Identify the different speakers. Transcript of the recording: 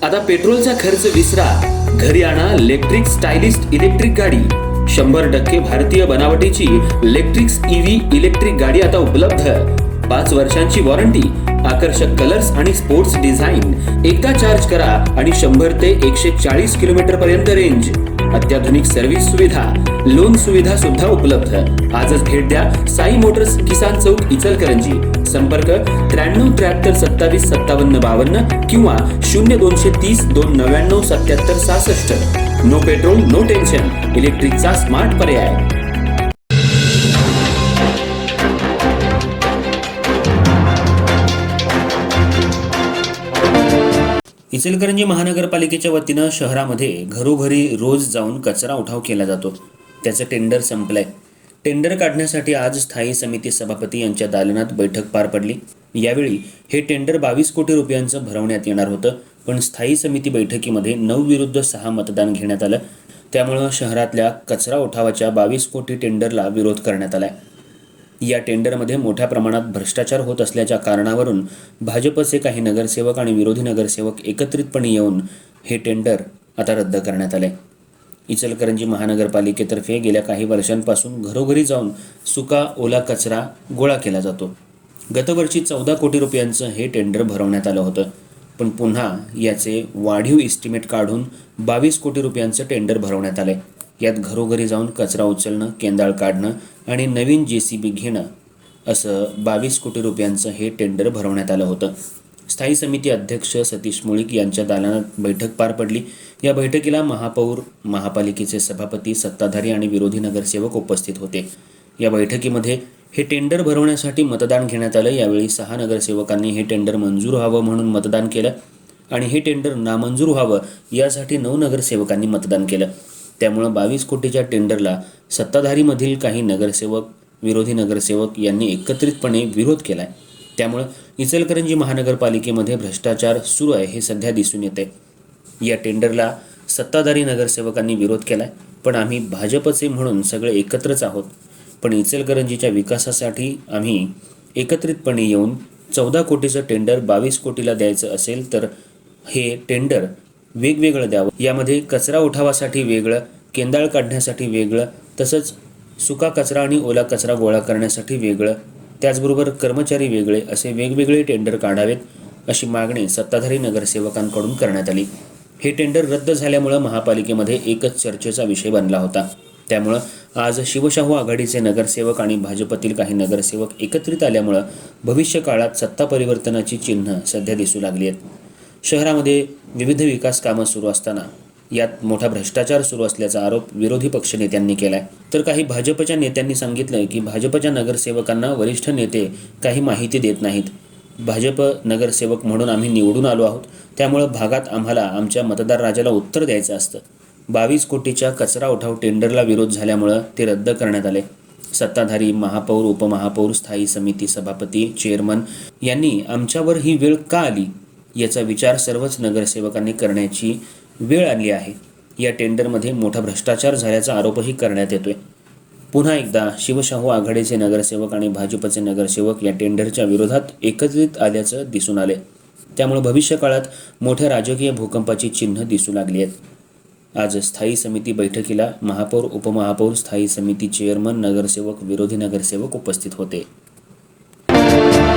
Speaker 1: आता पेट्रोलचा खर्च विसरा, घरी आणा इलेक्ट्रिक स्टायलिस्ट इलेक्ट्रिक गाडी. 100% भारतीय बनावटीची इलेक्ट्रिक्स ईव्ही इलेक्ट्रिक गाडी आता उपलब्ध. 5 वर्षांची वॉरंटी, आकर्षक कलर्स आणि स्पोर्ट्स डिझाईन. एकदा चार्ज करा आणि 100 ते 140 किलोमीटर पर्यंत रेंज. अत्याधुनिक सर्व्हिस सुविधा, लोन सुविधा सुद्धा उपलब्ध. आजच भेट द्या साई मोटर्स, किसान चौक, इचलकरंजी. संपर्क 93 73 27 57 52 किंवा 0230 299 77 66. नो पेट्रोल नो टेन्शन, इलेक्ट्रिकचा स्मार्ट पर्याय. इचलकरंजी महानगरपालिकेच्या वतीनं शहरामध्ये घरोघरी रोज जाऊन कचरा उठाव केला जातो. त्याचं टेंडर संपलंय. टेंडर काढण्यासाठी आज स्थायी समिती सभापती यांच्या दालनात बैठक पार पडली. यावेळी हे टेंडर 22 कोटी रुपयांचं भरवण्यात येणार होतं, पण स्थायी समिती बैठकीमध्ये 9 विरुद्ध 6 मतदान घेण्यात आलं. त्यामुळं शहरातल्या कचरा उठावाच्या 22 कोटी टेंडरला विरोध करण्यात आलाय. या टेंडरमध्ये मोठ्या प्रमाणात भ्रष्टाचार होत असल्याच्या कारणावरून भाजपचे काही नगरसेवक आणि विरोधी नगरसेवक एकत्रितपणे येऊन हे टेंडर आता रद्द करण्यात आले. इचलकरंजी महानगरपालिकेतर्फे गेल्या काही वर्षांपासून घरोघरी जाऊन सुका ओला कचरा गोळा केला जातो. गतवर्षी 14 कोटी रुपयांचं हे टेंडर भरवण्यात आलं होतं, पण पुन्हा याचे वाढीव इस्टिमेट काढून 22 कोटी रुपयांचं टेंडर भरवण्यात आले. यात घरोघरी जाऊन कचरा उचलणं, केंदाळ काढणं आणि नवीन JCB घेणं असं 22 कोटी रुपयांचं हे टेंडर भरवण्यात आलं होतं. स्थायी समिती अध्यक्ष सतीश मुळीक यांच्या दालनात बैठक पार पडली. या बैठकीला महापौर, महापालिकेचे सभापती, सत्ताधारी आणि विरोधी नगरसेवक उपस्थित होते. या बैठकीमध्ये हे टेंडर भरवण्यासाठी मतदान घेण्यात आलं. यावेळी 6 नगरसेवकांनी हे टेंडर मंजूर व्हावं म्हणून मतदान केलं आणि हे टेंडर नामंजूर व्हावं यासाठी 9 नगरसेवकांनी मतदान केलं. त्यामुळं 22 कोटीच्या टेंडरला सत्ताधारीमधील काही नगरसेवक, विरोधी नगरसेवक यांनी एकत्रितपणे विरोध केलाय. त्यामुळं इचलकरंजी महानगरपालिकेमध्ये भ्रष्टाचार सुरू आहे हे सध्या दिसून येते. या टेंडरला सत्ताधारी नगरसेवकांनी विरोध केलाय, पण आम्ही भाजपचे म्हणून सगळे एकत्रच आहोत. पण इचलकरंजीच्या विकासासाठी आम्ही एकत्रितपणे येऊन 14 कोटीचं टेंडर 22 कोटीला द्यायचं असेल तर हे टेंडर वेगवेगळं द्यावं. यामध्ये कचरा उठावासाठी वेगळं, केंदाळ काढण्यासाठी वेगळं, तसंच सुका कचरा आणि ओला कचरा गोळा करण्यासाठी वेगळं, त्याचबरोबर कर्मचारी वेगळे असे वेगवेगळे टेंडर काढावेत अशी मागणी सत्ताधारी नगरसेवकांकडून करण्यात आली. हे टेंडर रद्द झाल्यामुळं महापालिकेमध्ये एकच चर्चेचा विषय बनला होता. त्यामुळं आज शिवशाहू आघाडीचे नगरसेवक आणि भाजपतील काही नगरसेवक एकत्रित आल्यामुळं भविष्य काळात सत्ता परिवर्तनाची चिन्ह सध्या दिसू लागली आहेत. शहरामध्ये विविध विकास कामं सुरू असताना यात मोठा भ्रष्टाचार सुरू असल्याचा आरोप विरोधी पक्षनेत्यांनी केलाय. तर काही भाजपच्या नेत्यांनी सांगितलंय की भाजपच्या नगरसेवकांना वरिष्ठ नेते काही माहिती देत नाहीत. भाजप नगरसेवक म्हणून आम्ही निवडून आलो आहोत, त्यामुळं भागात आम्हाला आमच्या मतदार राजाला उत्तर द्यायचं असतं. 22 कोटीच्या कचरा उठाव टेंडरला विरोध झाल्यामुळं ते रद्द करण्यात आले. सत्ताधारी, महापौर, उपमहापौर, स्थायी समिती सभापती, चेअरमन यांनी आमच्यावर ही वेळ का आली याचा विचार सर्वच नगरसेवकांनी करण्याची वेळ आली आहे. या टेंडरमध्ये मोठा भ्रष्टाचार झाल्याचा आरोपही करण्यात येतोय. पुन्हा एकदा शिवशाहू आघाडीचे नगरसेवक आणि भाजपचे नगरसेवक या टेंडरच्या विरोधात एकत्रित आल्याचं दिसून आले. त्यामुळे भविष्य काळात मोठ्या राजकीय भूकंपाची चिन्ह दिसू लागली आहेत. आज स्थायी समिती बैठकीला महापौर, उपमहापौर, स्थायी समिती चेअरमन, नगरसेवक, विरोधी नगरसेवक उपस्थित होते.